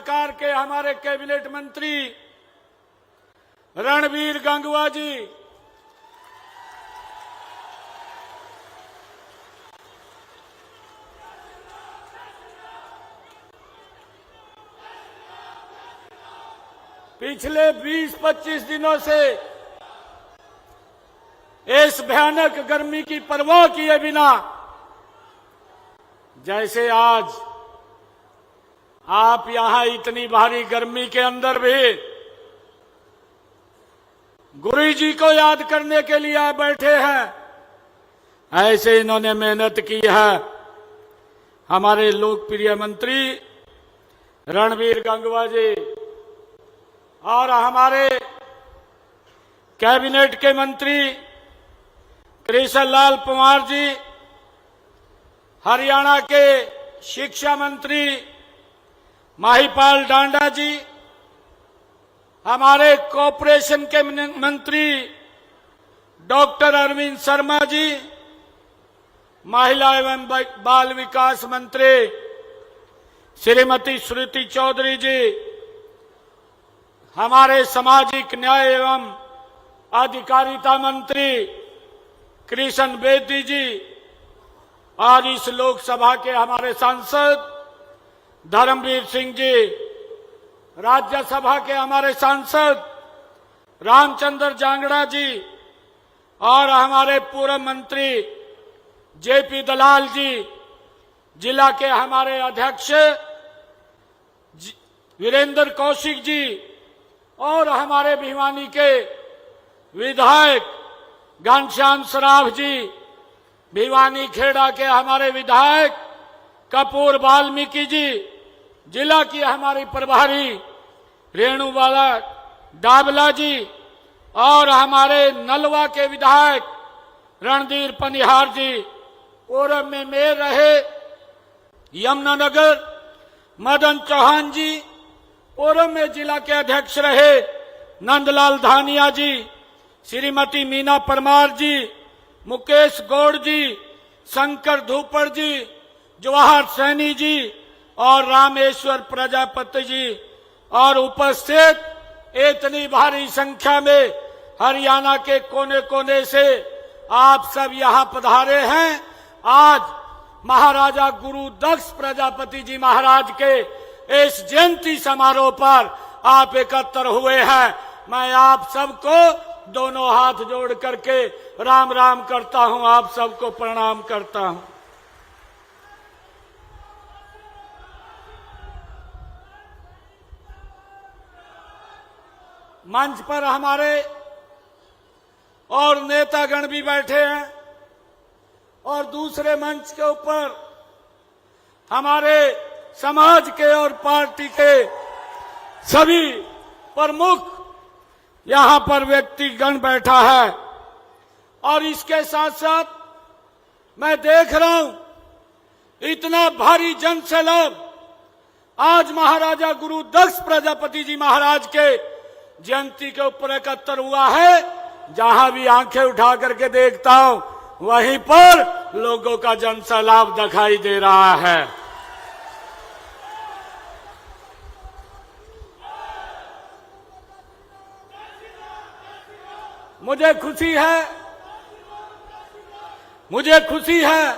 सरकार के हमारे कैबिनेट मंत्री रणबीर गंगवा जी, पिछले 20-25 दिनों से इस भयानक गर्मी की परवाह किए बिना जैसे आज आप यहां इतनी भारी गर्मी के अंदर भी गुरु जी को याद करने के लिए आप बैठे हैं, ऐसे इन्होंने मेहनत की है। हमारे लोकप्रिय मंत्री रणबीर गंगवा जी और हमारे कैबिनेट के मंत्री कृष्ण लाल पंवार जी, हरियाणा के शिक्षा मंत्री माहीपाल डांडा जी, हमारे कॉरपोरेशन के मंत्री डॉक्टर अरविंद शर्मा जी, महिला एवं बाल विकास मंत्री श्रीमती श्रुति चौधरी जी, हमारे सामाजिक न्याय एवं अधिकारिता मंत्री कृष्ण बेदी जी, आज इस लोकसभा के हमारे सांसद धर्मवीर सिंह जी, राज्यसभा के हमारे सांसद रामचंद्र जांगड़ा जी और हमारे पूर्व मंत्री जेपी दलाल जी, जिला के हमारे अध्यक्ष वीरेंद्र कौशिक जी और हमारे भिवानी के विधायक घनश्याम सराफ जी, भिवानी खेड़ा के हमारे विधायक कपूर वाल्मीकि जी, जिला की हमारी प्रभारी रेणुबाला डाबला जी और हमारे नलवा के विधायक रणधीर पनिहार जी, पूर्व में मेयर रहे यमुनानगर मदन चौहान जी, पूर्व में जिला के अध्यक्ष रहे नंदलाल धानिया जी, श्रीमती मीना परमार जी, मुकेश गौड़ जी, शंकर धूपड़ जी, जवाहर सैनी जी और रामेश्वर प्रजापति जी और उपस्थित इतनी भारी संख्या में हरियाणा के कोने कोने से आप सब यहाँ पधारे हैं। आज महाराजा गुरु दक्ष प्रजापति जी महाराज के इस जयंती समारोह पर आप एकत्र हुए हैं। मैं आप सबको दोनों हाथ जोड़ करके राम राम करता हूं, आप सबको प्रणाम करता हूं। मंच पर हमारे और नेतागण भी बैठे हैं और दूसरे मंच के ऊपर हमारे समाज के और पार्टी के सभी प्रमुख यहां पर व्यक्तिगण बैठा है। और इसके साथ साथ मैं देख रहा हूं इतना भारी जनसैलाब आज महाराजा गुरु दक्ष प्रजापति जी महाराज के जयंती के ऊपर एकत्र हुआ है। जहां भी आंखें उठा करके देखता हूं वहीं पर लोगों का जनसैलाब दिखाई दे रहा है। मुझे खुशी है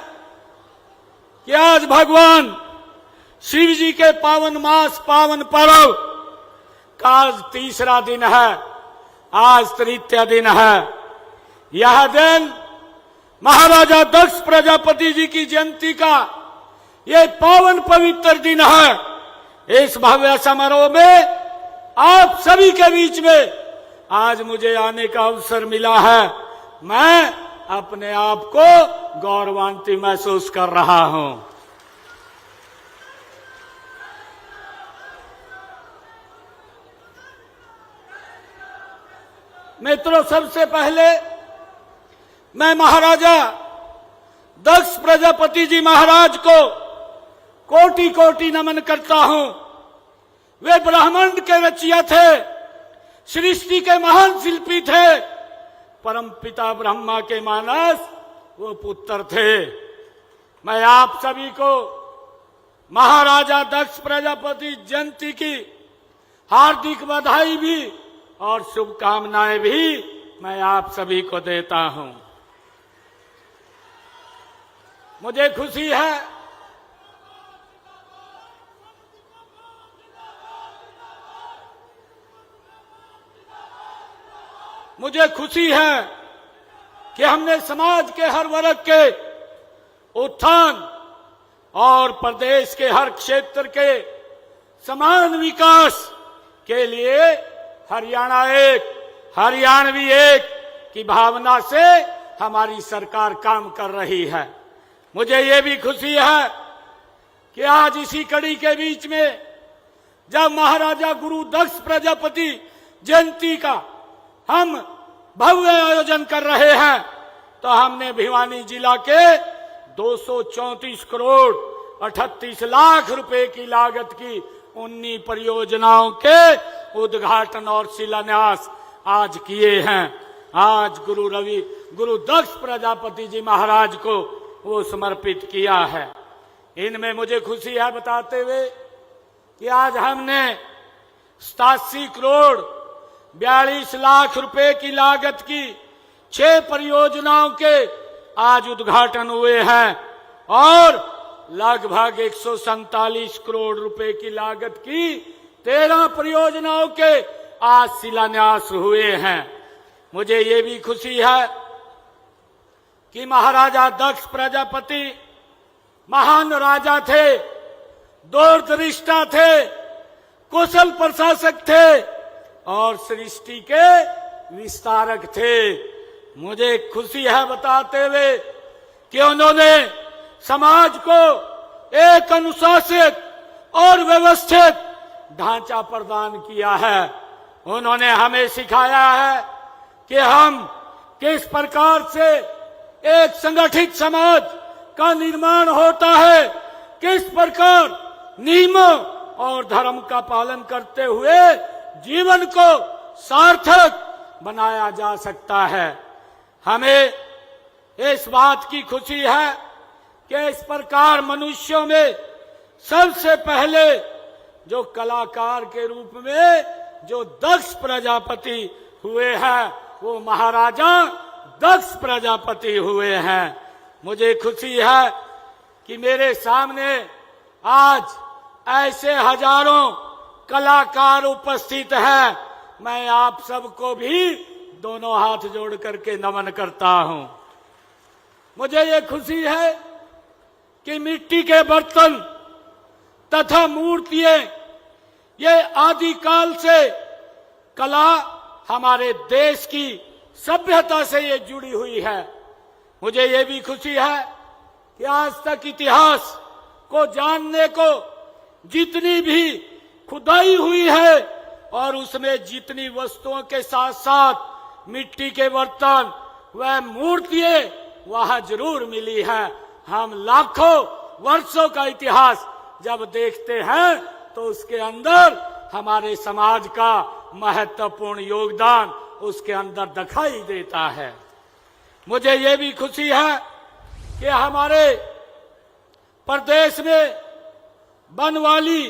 कि आज भगवान शिव जी के पावन मास पावन पर्व का आज तीसरा दिन है, आज तृतीय दिन है। यह दिन महाराजा दक्ष प्रजापति जी की जयंती का ये पावन पवित्र दिन है। इस भव्य समारोह में आप सभी के बीच में आज मुझे आने का अवसर मिला है। मैं अपने आप को गौरवान्वित महसूस कर रहा हूं। मित्रों, सबसे पहले मैं महाराजा दक्ष प्रजापति जी महाराज को कोटि कोटि नमन करता हूं। वे ब्रह्मांड के रचयिता थे, सृष्टि के महान शिल्पी थे, परम पिता ब्रह्मा के मानस वो पुत्र थे। मैं आप सभी को महाराजा दक्ष प्रजापति जयंती की हार्दिक बधाई भी और शुभकामनाएं भी मैं आप सभी को देता हूं। मुझे खुशी है कि हमने समाज के हर वर्ग के उत्थान और प्रदेश के हर क्षेत्र के समान विकास के लिए हरियाणवी एक की भावना से हमारी सरकार काम कर रही है। मुझे ये भी खुशी है कि आज इसी कड़ी के बीच में जब महाराजा गुरु दक्ष प्रजापति जयंती का हम भव्य आयोजन कर रहे हैं, तो हमने भिवानी जिला के 234 करोड़ 38 लाख रुपए की लागत की 19 परियोजनाओं के उद्घाटन और शिलान्यास आज किए हैं। आज गुरु दक्ष प्रजापति जी महाराज को वो समर्पित किया है। इनमें मुझे खुशी है बताते हुए कि आज हमने 87 करोड़ 42 लाख रुपए की लागत की 6 परियोजनाओं के आज उद्घाटन हुए हैं और लगभग 147 करोड़ रुपए की लागत की 13 परियोजनाओं के आज शिलान्यास हुए हैं। मुझे ये भी खुशी है कि महाराजा दक्ष प्रजापति महान राजा थे, दूरदृष्टा थे, कुशल प्रशासक थे और सृष्टि के विस्तारक थे। मुझे खुशी है बताते हुए कि उन्होंने समाज को एक अनुशासित और व्यवस्थित ढांचा प्रदान किया है। उन्होंने हमें सिखाया है कि हम किस प्रकार से एक संगठित समाज का निर्माण होता है, किस प्रकार नियमों और धर्म का पालन करते हुए जीवन को सार्थक बनाया जा सकता है। हमें इस बात की खुशी है कि इस प्रकार मनुष्यों में सबसे पहले जो कलाकार के रूप में जो दक्ष प्रजापति हुए हैं वो महाराजा दक्ष प्रजापति हुए हैं। मुझे खुशी है कि मेरे सामने आज ऐसे हजारों कलाकार उपस्थित हैं। मैं आप सबको भी दोनों हाथ जोड़ करके नमन करता हूं। मुझे ये खुशी है कि मिट्टी के बर्तन तथा मूर्तियां ये आदिकाल से कला हमारे देश की सभ्यता से ये जुड़ी हुई है। मुझे ये भी खुशी है कि आज तक इतिहास को जानने को जितनी भी खुदाई हुई है और उसमें जितनी वस्तुओं के साथ साथ मिट्टी के बर्तन व मूर्तियां वहां जरूर मिली है। हम लाखों वर्षों का इतिहास जब देखते हैं तो उसके अंदर हमारे समाज का महत्वपूर्ण योगदान उसके अंदर दिखाई देता है। मुझे ये भी खुशी है कि हमारे प्रदेश में बनवाली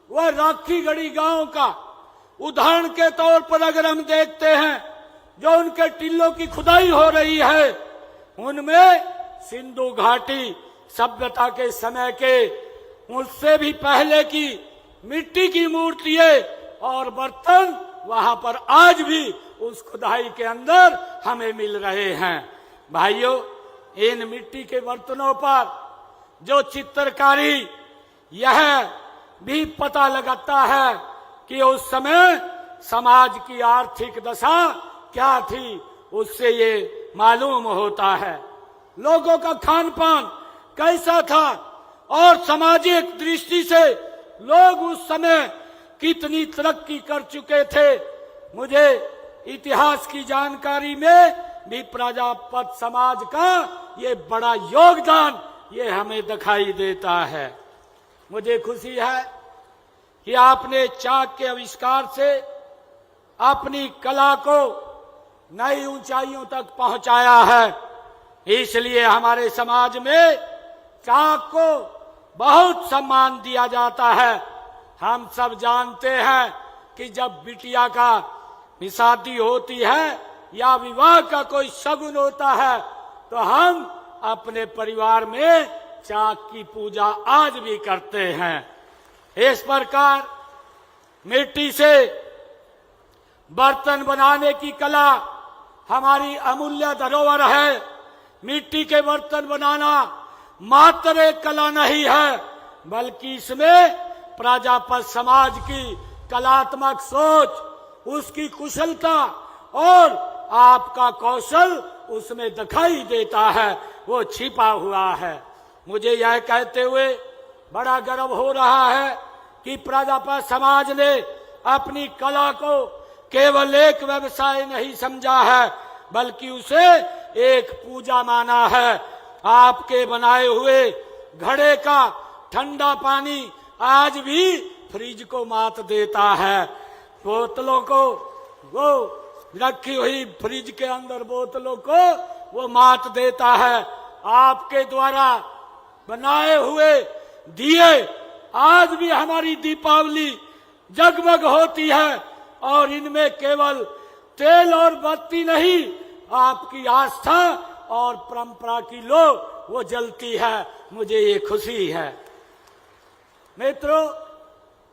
व राखीगढ़ी गांव का उदाहरण के तौर पर अगर हम देखते हैं, जो उनके टिल्लों की खुदाई हो रही है उनमें सिंधु घाटी सभ्यता के समय के उससे भी पहले की मिट्टी की मूर्तियां और बर्तन वहां पर आज भी उस खुदाई के अंदर हमें मिल रहे हैं। भाइयों, इन मिट्टी के बर्तनों पर जो चित्रकारी यह भी पता लगाता है कि उस समय समाज की आर्थिक दशा क्या थी, उससे ये मालूम होता है। लोगों का खान पान कैसा था और सामाजिक दृष्टि से लोग उस समय कितनी तरक्की कर चुके थे। मुझे इतिहास की जानकारी में भी प्रजापत समाज का ये बड़ा योगदान ये हमें दिखाई देता है। मुझे खुशी है कि आपने चाक के आविष्कार से अपनी कला को नई ऊंचाइयों तक पहुंचाया है। इसलिए हमारे समाज में चाक को बहुत सम्मान दिया जाता है। हम सब जानते हैं कि जब बिटिया का शादी होती है या विवाह का कोई शगुन होता है तो हम अपने परिवार में चाक की पूजा आज भी करते हैं। इस प्रकार मिट्टी से बर्तन बनाने की कला हमारी अमूल्य धरोहर है। मिट्टी के बर्तन बनाना मात्र एक कला नहीं है, बल्कि इसमें प्रजापत समाज की कलात्मक सोच, उसकी कुशलता और आपका कौशल उसमें दिखाई देता है, वो छिपा हुआ है। मुझे यह कहते हुए बड़ा गर्व हो रहा है कि प्रजापत समाज ने अपनी कला को केवल एक व्यवसाय नहीं समझा है, बल्कि उसे एक पूजा माना है। आपके बनाए हुए घड़े का ठंडा पानी आज भी फ्रिज को मात देता है। बोतलों को, वो रखी हुई फ्रिज के अंदर बोतलों को वो मात देता है। आपके द्वारा बनाए हुए दिए आज भी हमारी दीपावली जगमग होती है, और इनमें केवल तेल और बत्ती नहीं, आपकी आस्था और परंपरा की लो वो जलती है। मुझे ये खुशी है। मित्रों,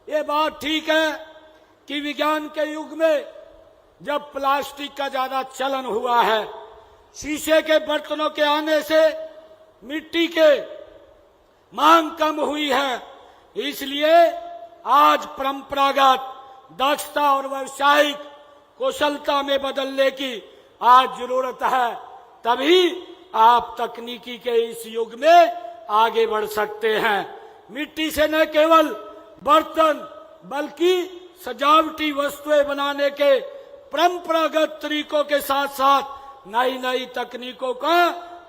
ये बात ठीक है कि विज्ञान के युग में जब प्लास्टिक का ज्यादा चलन हुआ है, शीशे के बर्तनों के आने से मिट्टी के मांग कम हुई है, इसलिए आज परंपरागत दक्षता और व्यावसायिक कुशलता में बदलने की आज जरूरत है। तभी आप तकनीकी के इस युग में आगे बढ़ सकते हैं। मिट्टी से न केवल बर्तन बल्कि सजावटी वस्तुएं बनाने के परंपरागत तरीकों के साथ साथ नई नई तकनीकों का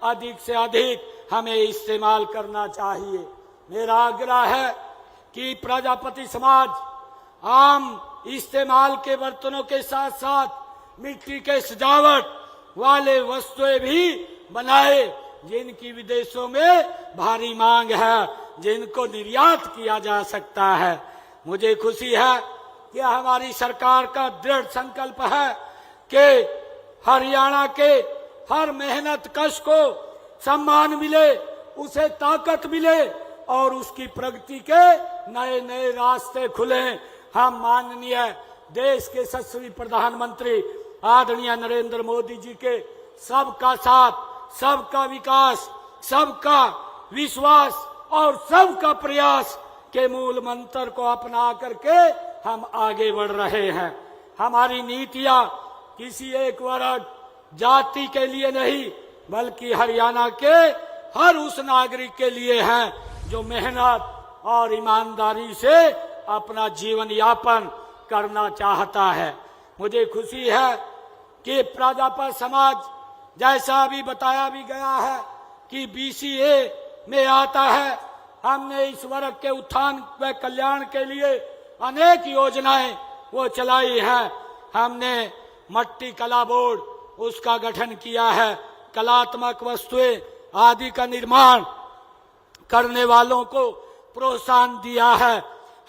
अधिक से अधिक हमें इस्तेमाल करना चाहिए। मेरा आग्रह है कि प्रजापति समाज आम इस्तेमाल के बर्तनों के साथ साथ मिट्टी के सजावट वाले वस्तुएं भी बनाए, जिनकी विदेशों में भारी मांग है, जिनको निर्यात किया जा सकता है। मुझे खुशी है कि हमारी सरकार का दृढ़ संकल्प है कि हरियाणा के हर मेहनत कश को सम्मान मिले, उसे ताकत मिले और उसकी प्रगति के नए नए रास्ते खुले। हम माननीय देश के यशस्वी प्रधानमंत्री आदरणीय नरेंद्र मोदी जी के सबका साथ, सबका विकास, सबका विश्वास और सबका प्रयास के मूल मंत्र को अपना करके हम आगे बढ़ रहे हैं। हमारी नीतियां किसी एक वर्ग जाति के लिए नहीं, बल्कि हरियाणा के हर उस नागरिक के लिए हैं जो मेहनत और ईमानदारी से अपना जीवन यापन करना चाहता है। मुझे खुशी है कि प्रजापत समाज, जैसा अभी बताया भी गया है कि बीसीए में आता है, हमने इस वर्ग के उत्थान व कल्याण के लिए अनेक योजनाएं वो चलाई हैं। हमने मट्टी कला बोर्ड उसका गठन किया है, कलात्मक वस्तुएं आदि का निर्माण करने वालों को प्रोत्साहन दिया है।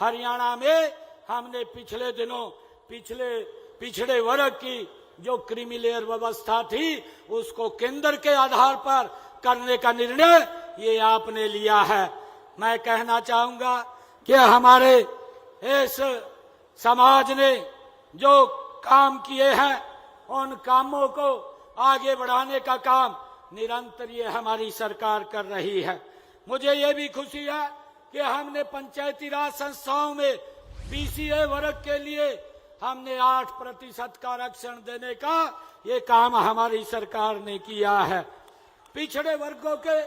हरियाणा में हमने पिछले दिनों पिछड़े वर्ग की जो क्रीमी लेयर व्यवस्था थी उसको केंद्र के आधार पर करने का निर्णय ये आपने लिया है। मैं कहना चाहूंगा कि हमारे इस समाज ने जो काम किए हैं उन कामों को आगे बढ़ाने का काम निरंतर ये हमारी सरकार कर रही है। मुझे ये भी खुशी है कि हमने पंचायती राज संस्थाओं में बीसीए वर्ग के लिए हमने 8% का आरक्षण देने का ये काम हमारी सरकार ने किया है। पिछड़े वर्गों के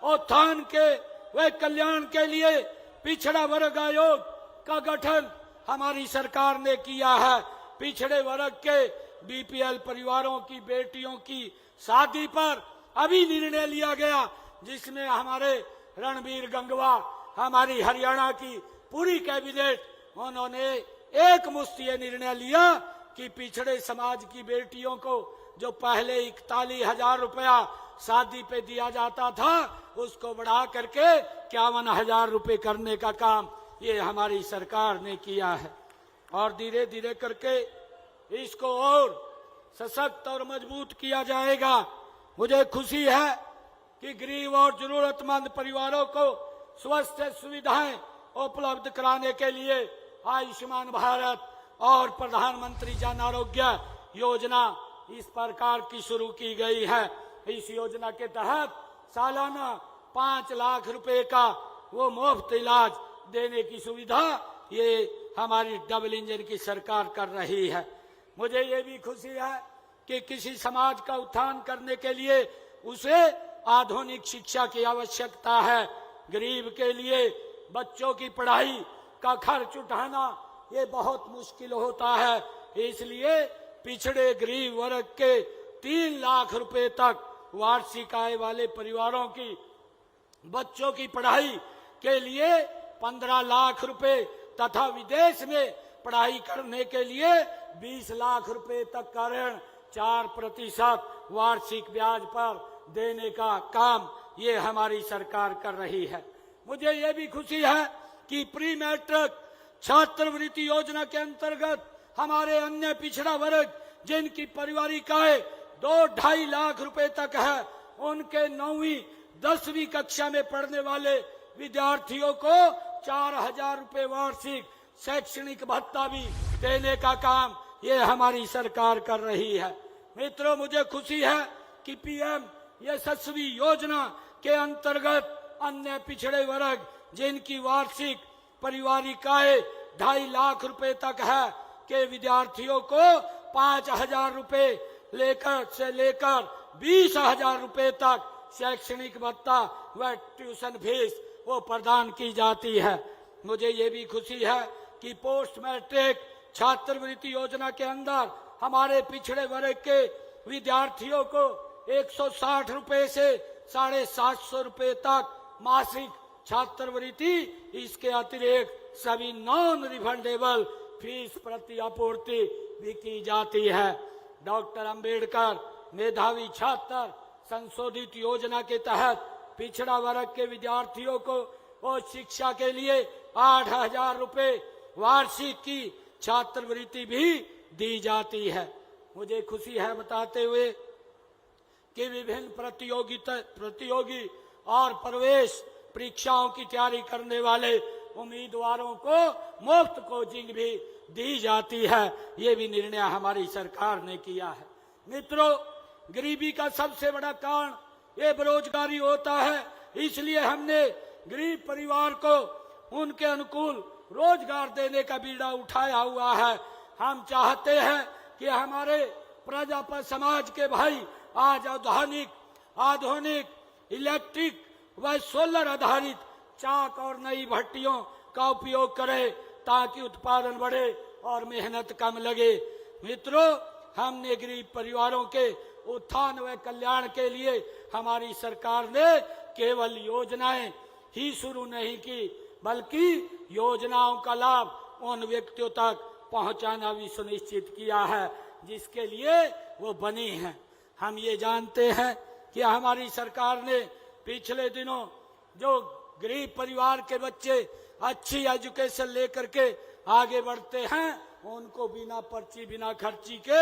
उत्थान के व कल्याण के लिए पिछड़ा वर्ग आयोग का गठन हमारी सरकार ने किया है। पिछड़े वर्ग के बीपीएल परिवारों की बेटियों की शादी पर अभी निर्णय लिया गया, जिसमें हमारे रणबीर गंगवा, हमारी हरियाणा की पूरी कैबिनेट, उन्होंने एक मुश्त ये निर्णय लिया कि पिछड़े समाज की बेटियों को जो पहले 41,000 रुपया शादी पे दिया जाता था उसको बढ़ा करके 51,000 रुपये करने का काम ये हमारी सरकार ने किया है। और धीरे धीरे करके इसको और सशक्त और मजबूत किया जाएगा। मुझे खुशी है कि गरीब और जरूरतमंद परिवारों को स्वास्थ्य सुविधाएं उपलब्ध कराने के लिए आयुष्मान भारत और प्रधानमंत्री जन आरोग्य योजना इस प्रकार की शुरू की गई है। इस योजना के तहत सालाना 5 लाख रुपए का वो मुफ्त इलाज देने की सुविधा ये हमारी डबल इंजन की सरकार कर रही है। मुझे ये भी खुशी है कि किसी समाज का उत्थान करने के लिए उसे आधुनिक शिक्षा की आवश्यकता है। गरीब के लिए बच्चों की पढ़ाई का खर्च उठाना ये बहुत मुश्किल होता है, इसलिए पिछड़े गरीब वर्ग के 3 लाख रुपए तक वार्षिक आय वाले परिवारों की बच्चों की पढ़ाई के लिए 15 लाख रुपए तथा विदेश में पढ़ाई करने के लिए 20 लाख रुपए तक का ऋण 4% वार्षिक ब्याज पर देने का काम ये हमारी सरकार कर रही है। मुझे ये भी खुशी है कि प्री मैट्रिक छात्रवृत्ति योजना के अंतर्गत हमारे अन्य पिछड़ा वर्ग जिनकी पारिवारिक आय 2-2.5 लाख रुपए तक है, उनके 9वीं 10वीं कक्षा में पढ़ने वाले विद्यार्थियों को 4,000 रुपए वार्षिक शैक्षणिक भत्ता भी देने का काम ये हमारी सरकार कर रही है। मित्रों, मुझे खुशी है कि पीएम यशस्वी योजना के अंतर्गत अन्य पिछड़े वर्ग जिनकी वार्षिक पारिवारिक आय 2.5 लाख रुपए तक है के विद्यार्थियों को 5,000 रुपए लेकर 20,000 रुपए तक शैक्षणिक भत्ता व ट्यूशन फीस वो प्रदान की जाती है। मुझे ये भी खुशी है कि पोस्ट मैट्रिक छात्रवृत्ति योजना के अंदर हमारे पिछड़े वर्ग के विद्यार्थियों को 160 रुपए से 750 रुपए तक मासिक छात्रवृत्ति, इसके अतिरिक्त सभी नॉन रिफंडेबल फीस प्रति आपूर्ति भी की जाती है। डॉक्टर अंबेडकर मेधावी छात्र संशोधित योजना के तहत पिछड़ा वर्ग के विद्यार्थियों को उच्च शिक्षा के लिए 8,000 रुपए वार्षिक की छात्रवृत्ति भी दी जाती है। मुझे खुशी है बताते हुए कि विभिन्न प्रतियोगी और प्रवेश परीक्षाओं की तैयारी करने वाले उम्मीदवारों को मुफ्त कोचिंग भी दी जाती है। ये भी निर्णय हमारी सरकार ने किया है। मित्रों, गरीबी का सबसे बड़ा कारण ये बेरोजगारी होता है, इसलिए हमने गरीब परिवार को उनके अनुकूल रोजगार देने का बीड़ा उठाया हुआ है। हम चाहते हैं कि हमारे प्रजापति समाज के भाई आज आधुनिक इलेक्ट्रिक व सोलर आधारित चाक और नई भट्टियों का उपयोग करें ताकि उत्पादन बढ़े और मेहनत कम लगे। मित्रों, हमने गरीब परिवारों के उत्थान व कल्याण के लिए हमारी सरकार ने केवल योजनाएं ही शुरू नहीं की, बल्कि योजनाओं का लाभ उन व्यक्तियों तक पहुंचाना भी सुनिश्चित किया है जिसके लिए वो बनी है। हम ये जानते हैं कि हमारी सरकार ने पिछले दिनों जो गरीब परिवार के बच्चे अच्छी एजुकेशन लेकर के आगे बढ़ते हैं उनको बिना पर्ची बिना खर्ची के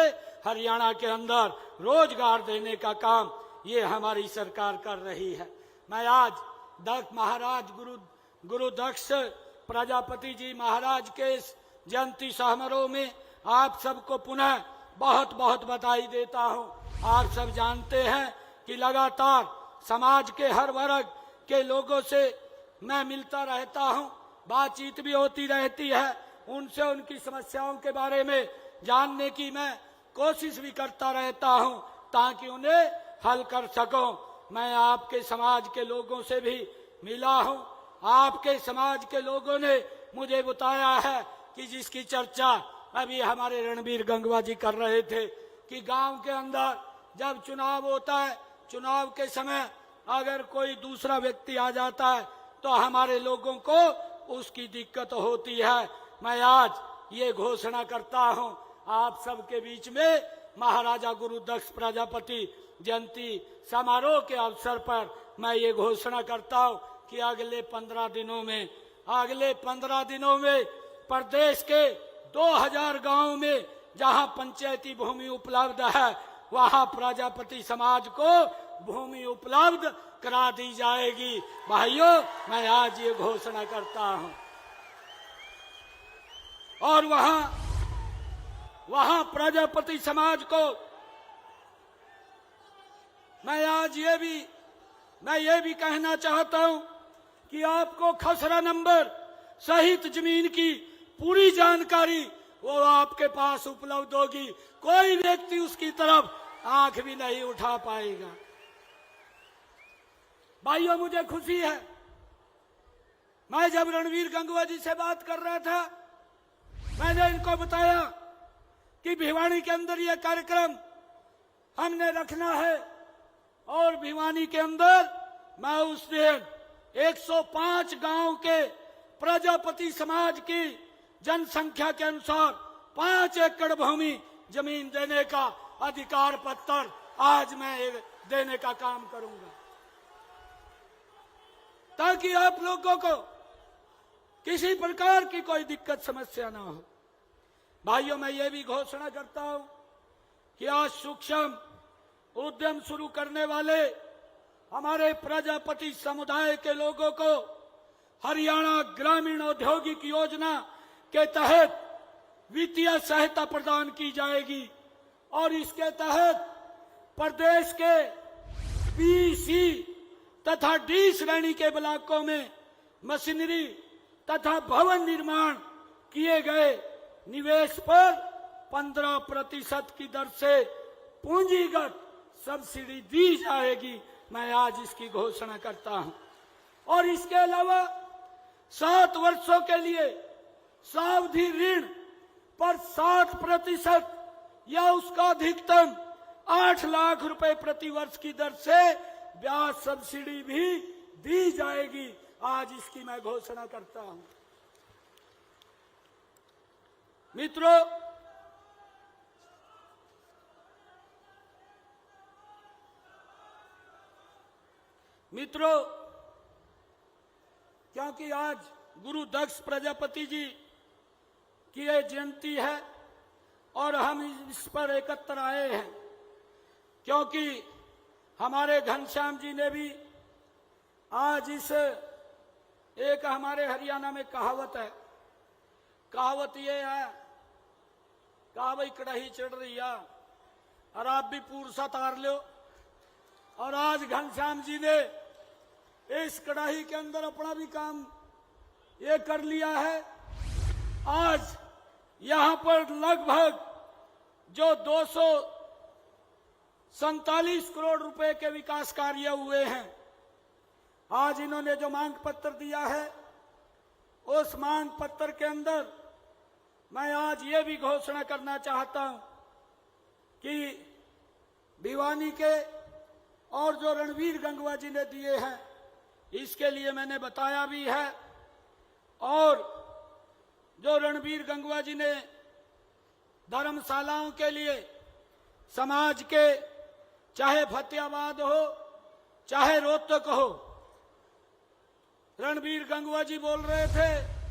हरियाणा के अंदर रोजगार देने का काम ये हमारी सरकार कर रही है। मैं आज महाराज गुरु दक्ष प्रजापति जी महाराज के इस जयंती समारोह में आप सबको पुनः बहुत बहुत बधाई देता हूं। आप सब जानते हैं कि लगातार समाज के हर वर्ग के लोगों से मैं मिलता रहता हूं, बातचीत भी होती रहती है, उनसे उनकी समस्याओं के बारे में जानने की मैं कोशिश भी करता रहता हूं ताकि उन्हें हल कर सकूं। मैं आपके समाज के लोगों से भी मिला हूं। आपके समाज के लोगों ने मुझे बताया है कि जिसकी चर्चा अभी हमारे रणबीर गंगवा जी कर रहे थे कि गांव के अंदर जब चुनाव होता है, चुनाव के समय अगर कोई दूसरा व्यक्ति आ जाता है तो हमारे लोगों को उसकी दिक्कत होती है। मैं आज ये घोषणा करता हूं आप सबके बीच में महाराजा गुरुदक्ष प्रजापति जयंती समारोह के अवसर पर मैं ये घोषणा करता हूं कि अगले 15 दिनों में प्रदेश के 2000 गांवों में जहां पंचायती भूमि उपलब्ध है वहां प्रजापति समाज को भूमि उपलब्ध करा दी जाएगी। भाइयों, मैं आज ये घोषणा करता हूं। और वहां प्रजापति समाज को मैं आज ये भी कहना चाहता हूं कि आपको खसरा नंबर सहित जमीन की पूरी जानकारी वो आपके पास उपलब्ध होगी। कोई व्यक्ति उसकी तरफ आंख भी नहीं उठा पाएगा। भाइयों, मुझे खुशी है, मैं जब रणवीर गंगवा जी से बात कर रहा था मैंने इनको बताया कि भिवानी के अंदर यह कार्यक्रम हमने रखना है और भिवानी के अंदर मैं उस दिन 105 गांव के प्रजापति समाज की जनसंख्या के अनुसार 5 एकड़ भूमि जमीन देने का अधिकार पत्र आज मैं देने का काम करूंगा ताकि आप लोगों को किसी प्रकार की कोई दिक्कत समस्या ना हो। भाइयों, मैं ये भी घोषणा करता हूं कि आज सूक्ष्म उद्यम शुरू करने वाले हमारे प्रजापति समुदाय के लोगों को हरियाणा ग्रामीण औद्योगिक योजना के तहत वित्तीय सहायता प्रदान की जाएगी और इसके तहत प्रदेश के बी, सी तथा डी श्रेणी के ब्लॉकों में मशीनरी तथा भवन निर्माण किए गए निवेश पर 15% की दर से पूंजीगत सब्सिडी दी जाएगी। मैं आज इसकी घोषणा करता हूं। और इसके अलावा 7 वर्षों के लिए सावधि ऋण पर 7% या उसका अधिकतम 8 लाख रुपए प्रति वर्ष की दर से ब्याज सब्सिडी भी दी जाएगी। आज इसकी मैं घोषणा करता हूं। मित्रों, क्योंकि आज गुरु दक्ष प्रजापति जी की यह जयंती है और हम इस पर एकत्र आए हैं क्योंकि हमारे घनश्याम जी ने भी आज एक हमारे हरियाणा में कहावत है, कहावत ये है, कहा भाई कड़ाही चढ़ रही है और आप भी पूरसा तार लो। और आज घनश्याम जी ने इस कड़ाही के अंदर अपना भी काम ये कर लिया है। आज यहां पर लगभग जो 247 करोड़ रुपए के विकास कार्य हुए हैं, आज इन्होंने जो मांग पत्र दिया है उस मांग पत्र के अंदर मैं आज ये भी घोषणा करना चाहता हूं कि भिवानी के और जो रणवीर गंगवा जी ने दिए हैं इसके लिए मैंने बताया भी है। और जो रणवीर गंगवा जी ने धर्मशालाओं के लिए समाज के चाहे फतेहाबाद हो चाहे रोहतक हो, रणवीर गंगवा जी बोल रहे थे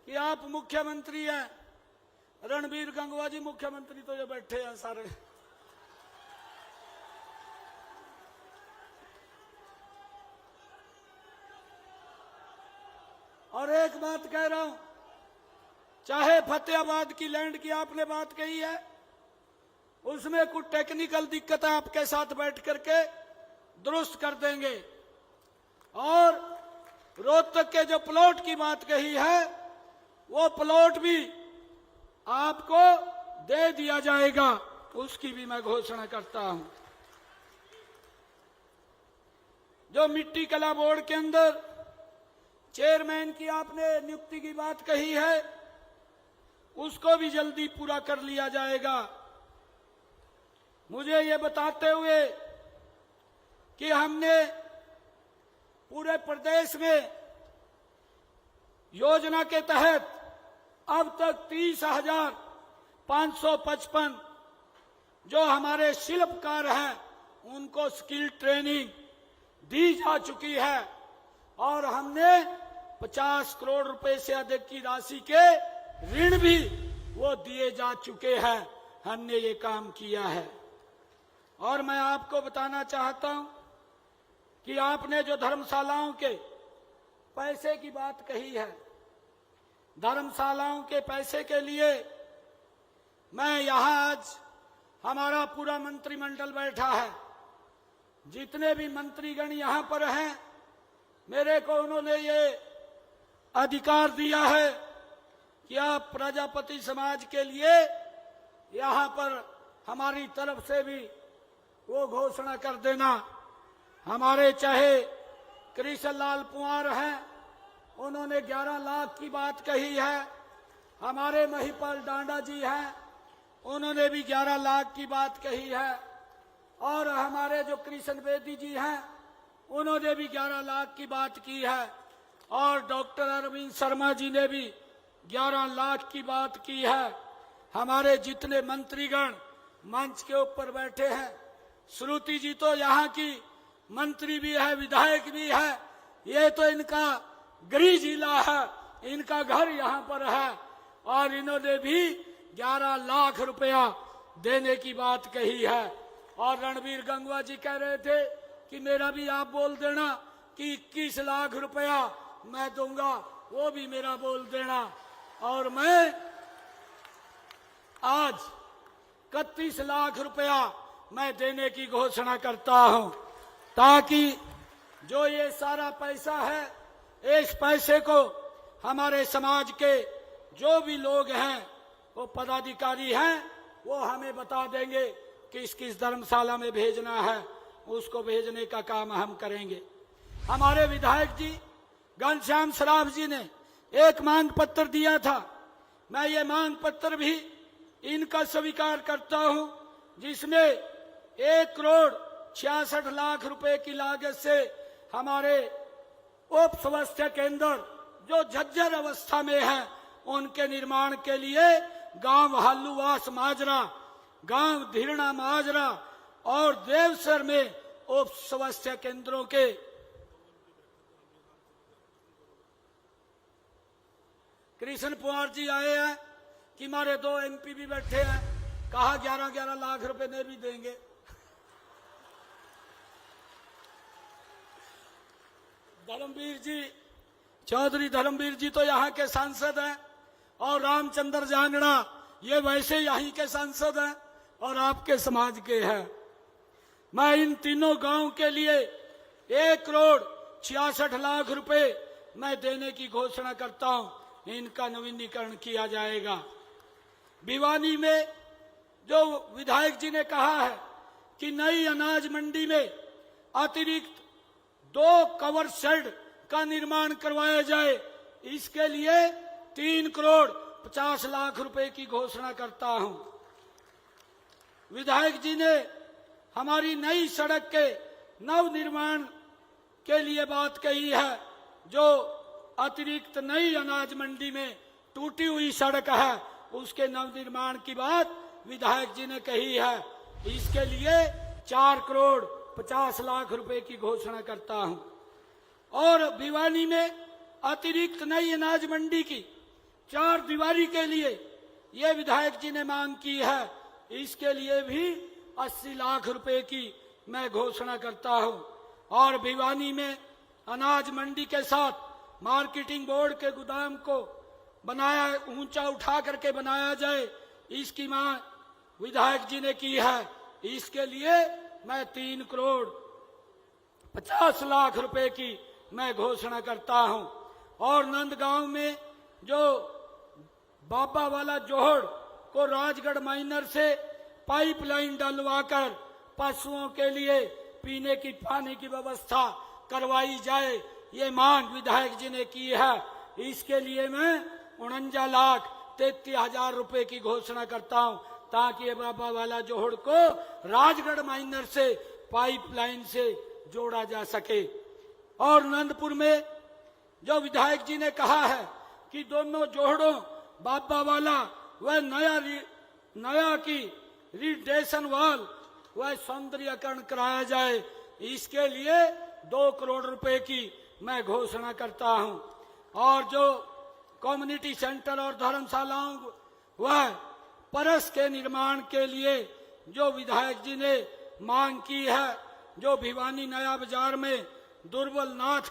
कि आप मुख्यमंत्री हैं। रणवीर गंगवा जी मुख्यमंत्री तो ये बैठे हैं सारे। और एक बात कह रहा हूं, चाहे फतेहाबाद की लैंड की आपने बात कही है, उसमें कुछ टेक्निकल दिक्कत आपके साथ बैठ करके दुरुस्त कर देंगे। और रोहतक के जो प्लॉट की बात कही है वो प्लॉट भी आपको दे दिया जाएगा, उसकी भी मैं घोषणा करता हूं। जो मिट्टी कला बोर्ड के अंदर चेयरमैन की आपने नियुक्ति की बात कही है उसको भी जल्दी पूरा कर लिया जाएगा। मुझे ये बताते हुए कि हमने पूरे प्रदेश में योजना के तहत अब तक 30,555 जो हमारे शिल्पकार हैं उनको स्किल ट्रेनिंग दी जा चुकी है और हमने 50 करोड़ रुपए से अधिक की राशि के ऋण भी वो दिए जा चुके हैं। हमने ये काम किया है। और मैं आपको बताना चाहता हूं कि आपने जो धर्मशालाओं के पैसे की बात कही है, धर्मशालाओं के पैसे के लिए मैं यहां आज हमारा पूरा मंत्रिमंडल बैठा है, जितने भी मंत्रीगण यहां पर हैं, मेरे को उन्होंने ये अधिकार दिया है कि आप प्रजापति समाज के लिए यहां पर हमारी तरफ से भी वो घोषणा कर देना। हमारे चाहे कृष्ण लाल पुआर हैं, उन्होंने 11 लाख की बात कही है। हमारे महिपाल डांडा जी हैं, उन्होंने भी 11 लाख की बात कही है। और हमारे जो कृष्ण बेदी जी हैं, उन्होंने भी 11 लाख की बात की है। और डॉक्टर अरविंद शर्मा जी ने भी 11 लाख की बात की है। हमारे जितने मंत्रीगण मंच के ऊपर बैठे हैं, श्रुति जी तो यहाँ की मंत्री भी है, विधायक भी है, ये तो इनका गृह जिला है, इनका घर यहाँ पर है। और इन्होंने भी 11 लाख रुपया देने की बात कही है। और रणवीर गंगवा जी कह रहे थे कि मेरा भी आप बोल देना कि 21 लाख रुपया मैं दूंगा, वो भी मेरा बोल देना। और मैं आज 31 लाख रुपया मैं देने की घोषणा करता हूं, ताकि जो ये सारा पैसा है, इस पैसे को हमारे समाज के जो भी लोग हैं, वो पदाधिकारी हैं, वो हमें बता देंगे किस किस धर्मशाला में भेजना है, उसको भेजने का काम हम करेंगे। हमारे विधायक जी घनश्याम सराफ जी ने एक मांग पत्र दिया था, मैं ये मांग पत्र भी इनका स्वीकार करता हूं, जिसमें 1 करोड़ 66 लाख रुपए की लागत से हमारे उप स्वास्थ्य केंद्र जो जर्जर अवस्था में है, उनके निर्माण के लिए गांव हालूवास माजरा, गांव धीरणा माजरा और देवसर में उप स्वास्थ्य केंद्रों के कृष्ण पुआर जी आए हैं कि हमारे 2 एमपी भी बैठे हैं, कहा 11-11 लाख रुपए ने भी देंगे। धर्मवीर जी, चौधरी धर्मवीर जी तो यहाँ के सांसद हैं, और रामचंद्र जांगड़ा ये वैसे यहीं के सांसद हैं और आपके समाज के हैं। मैं इन तीनों गांव के लिए 1 करोड़ 66 लाख रुपए मैं देने की घोषणा करता हूं, इनका नवीनीकरण किया जाएगा। भिवानी में जो विधायक जी ने कहा है कि नई अनाज मंडी में अतिरिक्त 2 कवर शेड का निर्माण करवाया जाए, इसके लिए 3 करोड़ 50 लाख रुपए की घोषणा करता हूं। विधायक जी ने हमारी नई सड़क के नव निर्माण के लिए बात कही है, जो अतिरिक्त नई अनाज मंडी में टूटी हुई सड़क है, उसके नव निर्माण की बात विधायक जी ने कही है। इसके लिए 4 करोड़ 50 लाख रुपए की घोषणा करता हूं। और भिवानी में अतिरिक्त नई अनाज मंडी की 4 दीवारी के लिए ये विधायक जी ने मांग की है, इसके लिए भी 80 लाख रुपए की मैं घोषणा करता हूं। और भिवानी में अनाज मंडी के साथ मार्केटिंग बोर्ड के गोदाम को बनाया, ऊंचा उठा करके बनाया जाए, इसकी मांग विधायक जी ने की है। इसके लिए मैं 3 करोड़ 50 लाख रुपए की मैं घोषणा करता हूं। और नंदगांव में जो बाबा वाला जोहड़ को राजगढ़ माइनर से पाइपलाइन डलवाकर पशुओं के लिए पीने की पानी की व्यवस्था करवाई जाए, ये मांग विधायक जी ने की है। इसके लिए मैं 49 लाख 33 हजार रुपए की घोषणा करता हूं, ताकि ये बाबा वाला जोहड़ को राजगढ़ माइनर से पाइपलाइन से जोड़ा जा सके। और नंदपुर में जो विधायक जी ने कहा है कि दोनों जोहड़ों बाबा वाला व नया की रिडेशन वॉल वह सौंदर्यकरण कराया जाए। इसके लिए 2 करोड़ रुपए की मैं घोषणा करता हूं। और जो कम्युनिटी सेंटर और धर्मशालाओं वह परस के निर्माण के लिए जो विधायक जी ने मांग की है, जो भिवानी नया बाजार में दुर्बल नाथ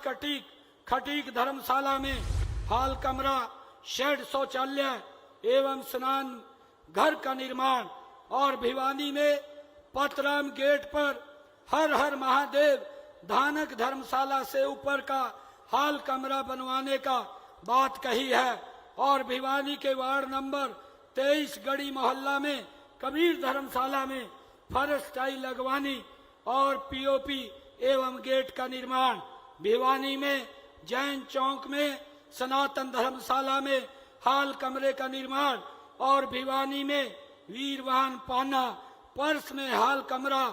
खटीक धर्मशाला में हाल कमरा, शेड, शौचालय एवं स्नान घर का निर्माण, और भिवानी में पतराम गेट पर हर हर महादेव धानक धर्मशाला से ऊपर का हाल कमरा बनवाने का बात कही है। और भिवानी के वार्ड नंबर 23 गढ़ी मोहल्ला में कबीर धर्मशाला में फर्श टाइल लगवानी और पीओपी एवं गेट का निर्माण। भिवानी में जैन चौक में सनातन धर्मशाला में हाल कमरे का निर्माण और भिवानी में वीरवान पाना पर्स में हाल कमरा,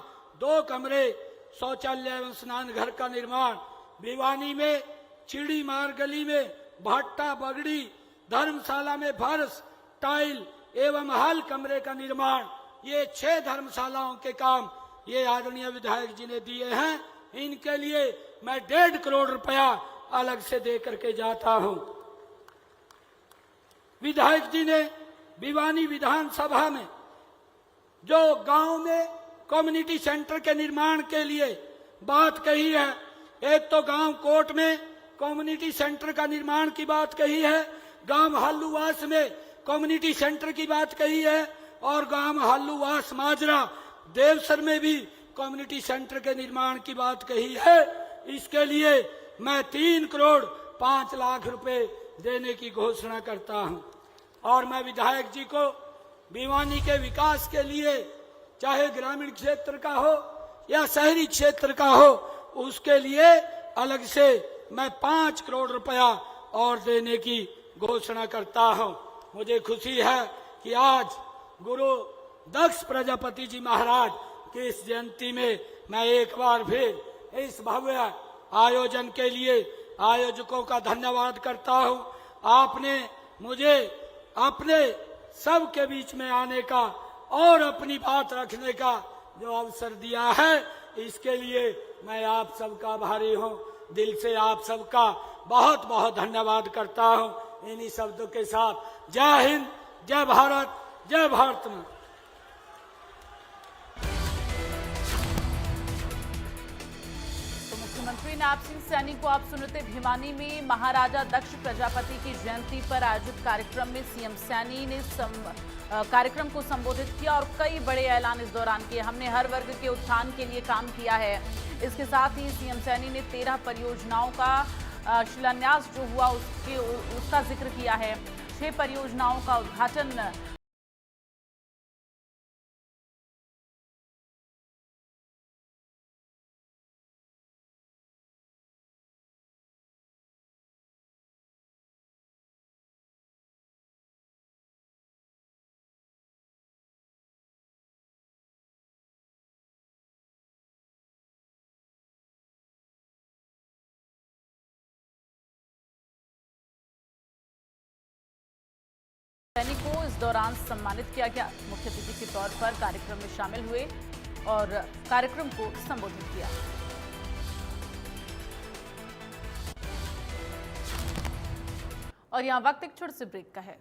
2 कमरे, शौचालय एवं स्नान घर का निर्माण। भिवानी में चिड़ी मार गली में भट्टा बगड़ी धर्मशाला में फर्श टाइल एवं हाल कमरे का निर्माण। ये 6 धर्मशालाओं के काम ये आदरणीय विधायक जी ने दिए हैं। इनके लिए मैं 1.5 करोड़ रुपया अलग से दे करके जाता हूं। विधायक जी ने भिवानी विधानसभा में जो गांव में कम्युनिटी सेंटर के निर्माण के लिए बात कही है, एक तो गांव कोट में कम्युनिटी सेंटर का निर्माण की बात कही है, गांव हल्लुवास में कम्युनिटी सेंटर की बात कही है, और गांव हल्लुवास माजरा देवसर में भी कम्युनिटी सेंटर के निर्माण की बात कही है। इसके लिए मैं 3 करोड़ 5 लाख रुपए देने की घोषणा करता हूं। और मैं विधायक जी को भिवानी के विकास के लिए चाहे ग्रामीण क्षेत्र का हो या शहरी क्षेत्र का हो, उसके लिए अलग से मैं 5 करोड़ रुपया और देने की घोषणा करता हूं। मुझे खुशी है कि आज गुरु दक्ष प्रजापति जी महाराज की इस जयंती में मैं एक बार फिर इस भव्य आयोजन के लिए आयोजकों का धन्यवाद करता हूं। आपने मुझे अपने सबके बीच में आने का और अपनी बात रखने का जो अवसर दिया है, इसके लिए मैं आप सबका आभारी हूं। दिल से आप सबका बहुत बहुत धन्यवाद करता हूं। इन्हीं शब्दों के साथ जय हिंद, जय भारत, जय भारत मां। मुख्यमंत्री नायब सिंह सैनी को आप सुन रहे थे। भिवानी में महाराजा दक्ष प्रजापति की जयंती पर आयोजित कार्यक्रम में सीएम सैनी ने कार्यक्रम को संबोधित किया और कई बड़े ऐलान इस दौरान किए। हमने हर वर्ग के उत्थान के लिए काम किया है। इसके साथ ही सीएम सैनी ने 13 परियोजनाओं का शिलान्यास जो हुआ उसका जिक्र किया है। 6 परियोजनाओं का उद्घाटन सैनी को इस दौरान सम्मानित किया गया। मुख्य अतिथि के तौर पर कार्यक्रम में शामिल हुए और कार्यक्रम को संबोधित किया। और यहाँ वक्त एक छोटे से ब्रेक का है।